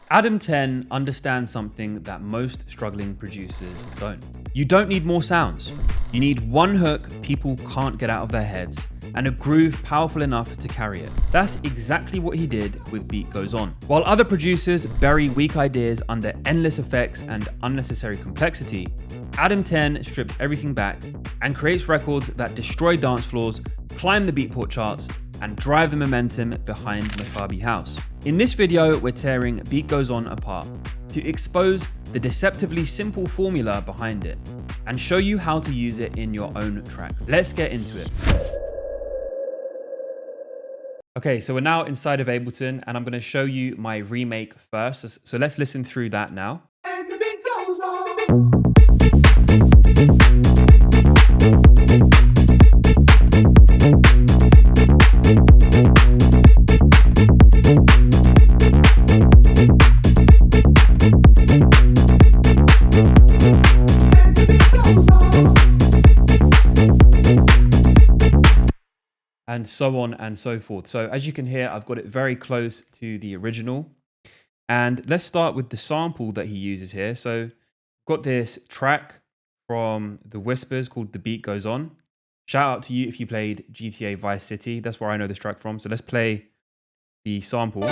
Adam 10 understands something that most struggling producers don't. You don't need more sounds. You need one hook people can't get out of their heads and a groove powerful enough to carry it. That's exactly what he did with Beat Goes On. While other producers bury weak ideas under endless effects and unnecessary complexity, Adam 10 strips everything back and creates records that destroy dance floors, climb the Beatport charts, and drive the momentum behind Maccabi House. In this video, we're tearing Beat Goes On apart to expose the deceptively simple formula behind it and show you how to use it in your own track. Let's get into it. Okay, so we're now inside of Ableton and I'm gonna show you my remake first. So let's listen through that now. And the beat goes on. And so on and so forth. So as you can hear, I've got it very close to the original. And let's start with the sample that he uses here. So I've got this track from The Whispers called The Beat Goes On. Shout out to you if you played GTA Vice City. That's where I know this track from. So let's play the sample.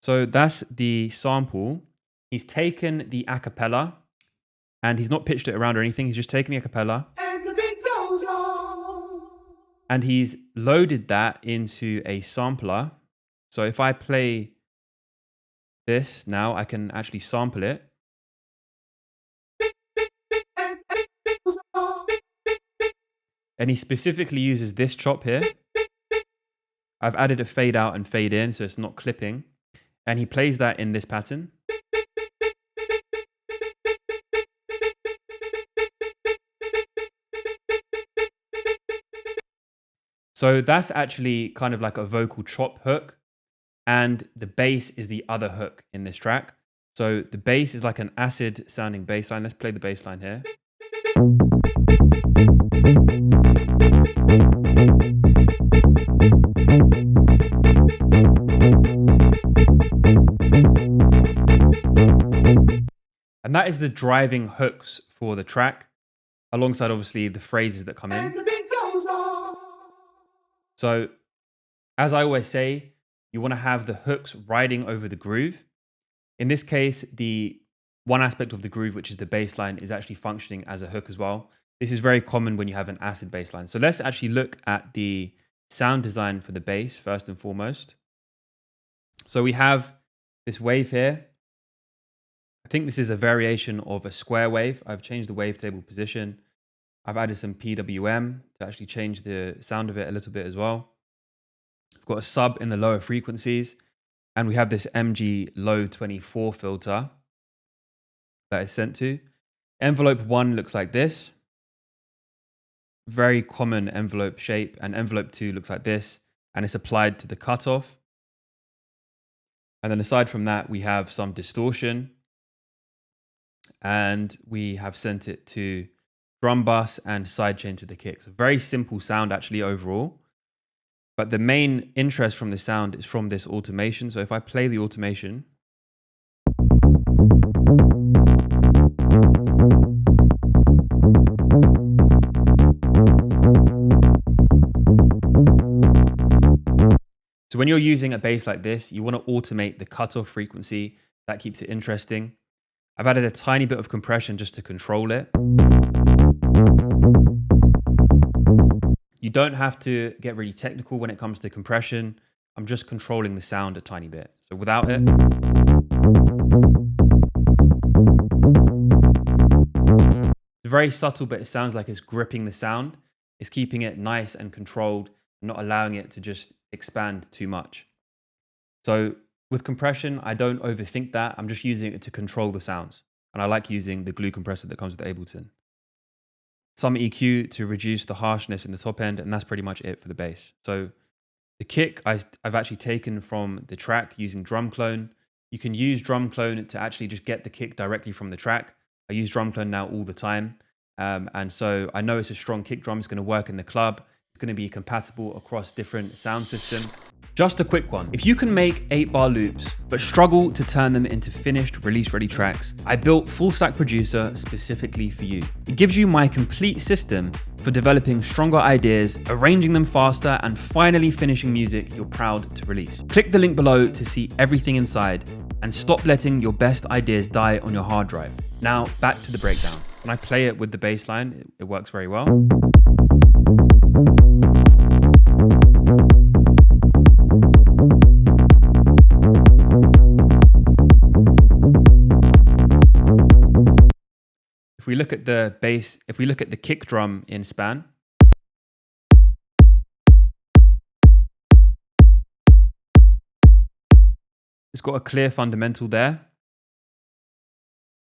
So that's the sample. He's taken the acapella and he's not pitched it around or anything. He's just taken the acapella and the beat goes on. And he's loaded that into a sampler. So if I play this now, I can actually sample it. And he specifically uses this chop here. I've added a fade out and fade in, so it's not clipping. And he plays that in this pattern. So that's actually kind of like a vocal chop hook. And the bass is the other hook in this track. So the bass is like an acid sounding bass line. Let's play the bass line here. And that is the driving hooks for the track, alongside obviously the phrases that come in. And the beat goes on. So, as I always say, you want to have the hooks riding over the groove. In this case, the one aspect of the groove, which is the bass line, is actually functioning as a hook as well. This is very common when you have an acid bass line. So let's actually look at the sound design for the bass first and foremost. So we have this wave here. I think this is a variation of a square wave. I've changed the wavetable position. I've added some PWM to actually change the sound of it a little bit as well. I've got a sub in the lower frequencies, and we have this MG low 24 filter that is sent to. Envelope 1 looks like this. Very common envelope shape, and envelope 2 looks like this, and it's applied to the cutoff. And then aside from that, we have some distortion. And we have sent it to drum bus and sidechain to the kick. So very simple sound actually overall. But the main interest from the sound is from this automation. So if I play the automation. So when you're using a bass like this, you want to automate the cutoff frequency. That keeps it interesting. I've added a tiny bit of compression just to control it. You don't have to get really technical when it comes to compression. I'm just controlling the sound a tiny bit. So without it. It's very subtle, but it sounds like it's gripping the sound. It's keeping it nice and controlled, not allowing it to just expand too much. So with compression, I don't overthink that. I'm just using it to control the sounds. And I like using the glue compressor that comes with Ableton. Some EQ to reduce the harshness in the top end, and that's pretty much it for the bass. So the kick I've actually taken from the track using drum clone. You can use drum clone to actually just get the kick directly from the track. I use drum clone now all the time. And so I know it's a strong kick drum. It's going to work in the club. It's going to be compatible across different sound systems. Just a quick one. If you can make 8-bar loops, but struggle to turn them into finished release-ready tracks, I built Full Stack Producer specifically for you. It gives you my complete system for developing stronger ideas, arranging them faster, and finally finishing music you're proud to release. Click the link below to see everything inside and stop letting your best ideas die on your hard drive. Now, back to the breakdown. When I play it with the bass line, it works very well. If we look at the bass, if we look at the kick drum in span, it's got a clear fundamental there.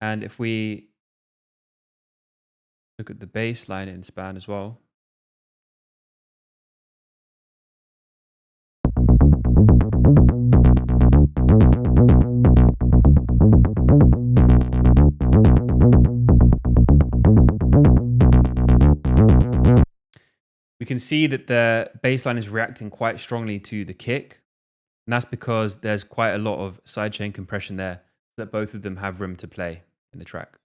And if we look at the bass line in span as well, we can see that the bass line is reacting quite strongly to the kick. And that's because there's quite a lot of sidechain compression there, so that both of them have room to play in the track.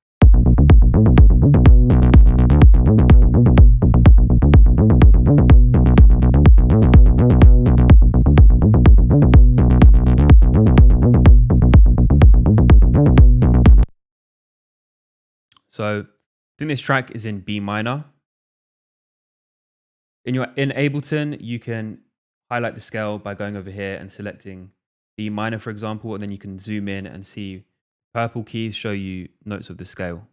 So I think this track is in B minor. In Ableton, you can highlight the scale by going over here and selecting B minor, for example, and then you can zoom in and see purple keys show you notes of the scale.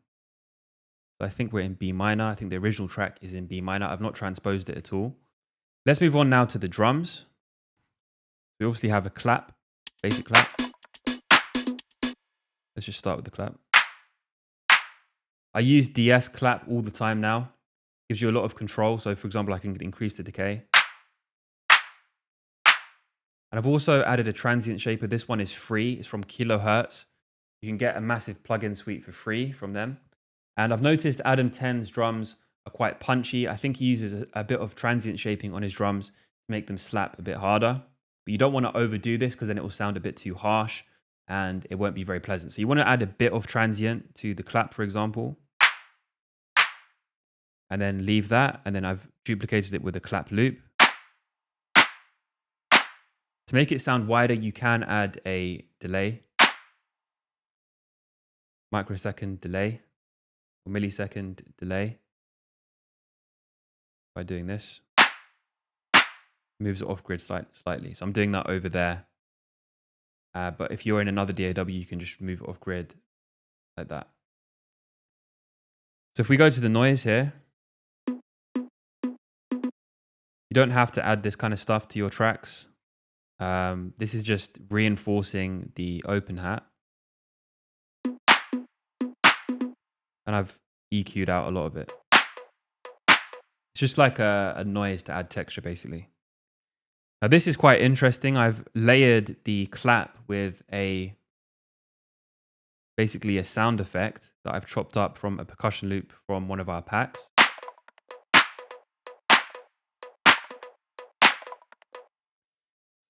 So I think we're in B minor. I think the original track is in B minor. I've not transposed it at all. Let's move on now to the drums. We obviously have a clap, basic clap. Let's just start with the clap. I use DS clap all the time now. Gives you a lot of control. So for example, I can increase the decay. And I've also added a transient shaper. This one is free. It's from Kilohertz. You can get a massive plugin suite for free from them. And I've noticed Adam 10's drums are quite punchy. I think he uses a bit of transient shaping on his drums to make them slap a bit harder. But you don't want to overdo this because then it will sound a bit too harsh and it won't be very pleasant. So you want to add a bit of transient to the clap, for example. And then leave that. And then I've duplicated it with a clap loop. To make it sound wider, you can add a delay. Microsecond delay. Or millisecond delay. By doing this. Moves it off grid slightly. So I'm doing that over there. But if you're in another DAW, you can just move it off grid like that. So if we go to the noise here, you don't have to add this kind of stuff to your tracks. This is just reinforcing the open hat. And I've EQ'd out a lot of it. It's just like a noise to add texture, basically. Now this is quite interesting. I've layered the clap with basically a sound effect that I've chopped up from a percussion loop from one of our packs.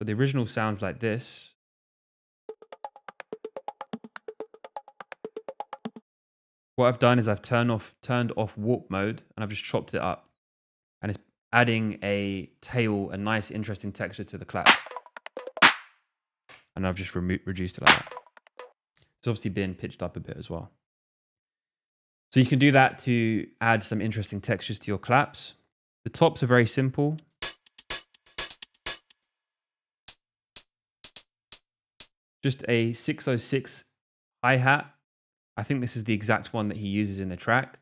So the original sounds like this. What I've done is I've turned off warp mode and I've just chopped it up. And it's adding a tail, a nice interesting texture to the clap. And I've just reduced it like that. It's obviously been pitched up a bit as well. So you can do that to add some interesting textures to your claps. The tops are very simple. Just a 606 hi-hat. I think this is the exact one that he uses in the track.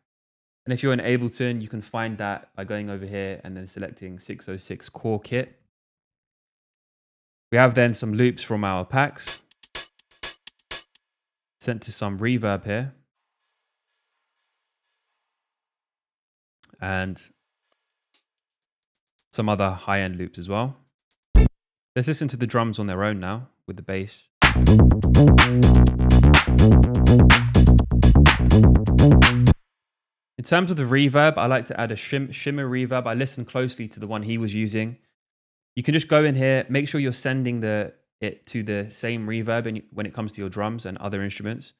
And if you're in Ableton, you can find that by going over here and then selecting 606 core kit. We have then some loops from our packs. Sent to some reverb here. And some other high-end loops as well. Let's listen to the drums on their own now with the bass. In terms of the reverb, I like to add a shimmer reverb. I listened closely to the one he was using. You can just go in here, make sure you're sending it to the same reverb when it comes to your drums and other instruments.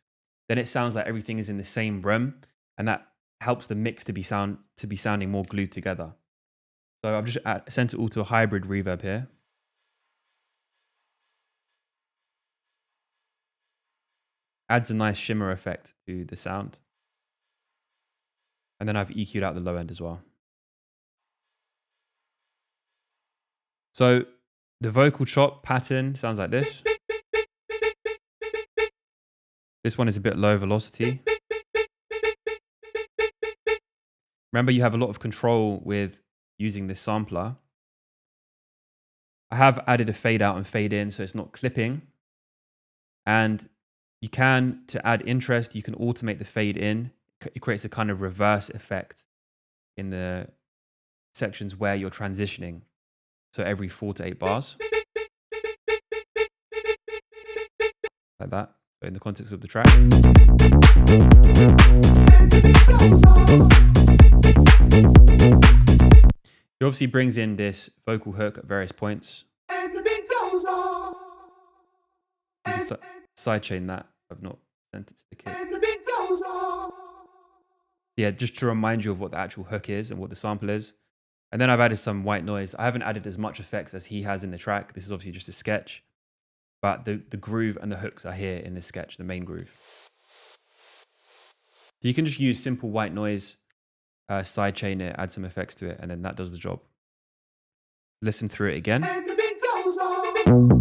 Then it sounds like everything is in the same room, and that helps the mix to be sounding more glued together. So I've just sent it all to a hybrid reverb here. Adds a nice shimmer effect to the sound. And then I've EQ'd out the low end as well. So the vocal chop pattern sounds like this. This one is a bit low velocity. Remember, you have a lot of control with using this sampler. I have added a fade out and fade in, so it's not clipping. And you can, to add interest, you can automate the fade in. It creates a kind of reverse effect in the sections where you're transitioning. So every 4 to 8 bars. Like that, in the context of the track. It obviously brings in this vocal hook at various points. You can sidechain that. I've not sent it to the kit. Yeah, just to remind you of what the actual hook is and what the sample is. And then I've added some white noise. I haven't added as much effects as he has in the track. This is obviously just a sketch. But the groove and the hooks are here in this sketch, the main groove. So you can just use simple white noise, sidechain it, add some effects to it, and then that does the job. Listen through it again. And the beat goes on.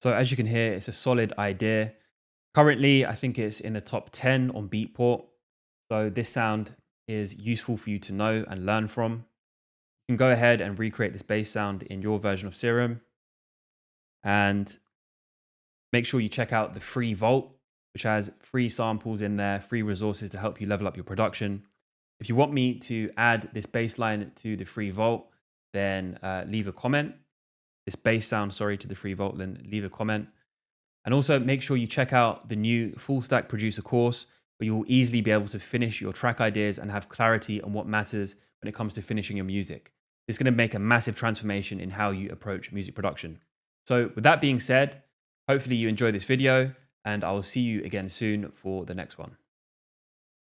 So as you can hear, it's a solid idea. Currently, I think it's in the top 10 on Beatport. So this sound is useful for you to know and learn from. You can go ahead and recreate this bass sound in your version of Serum. And make sure you check out the free Vault, which has free samples in there, free resources to help you level up your production. If you want me to add this bass line to the free Vault, then leave a comment. This bass sound, sorry, to the free Vault, then leave a comment. And also make sure you check out the new Full Stack Producer course, where you'll easily be able to finish your track ideas and have clarity on what matters when it comes to finishing your music. It's going to make a massive transformation in how you approach music production. So with that being said, hopefully you enjoyed this video, and I will see you again soon for the next one.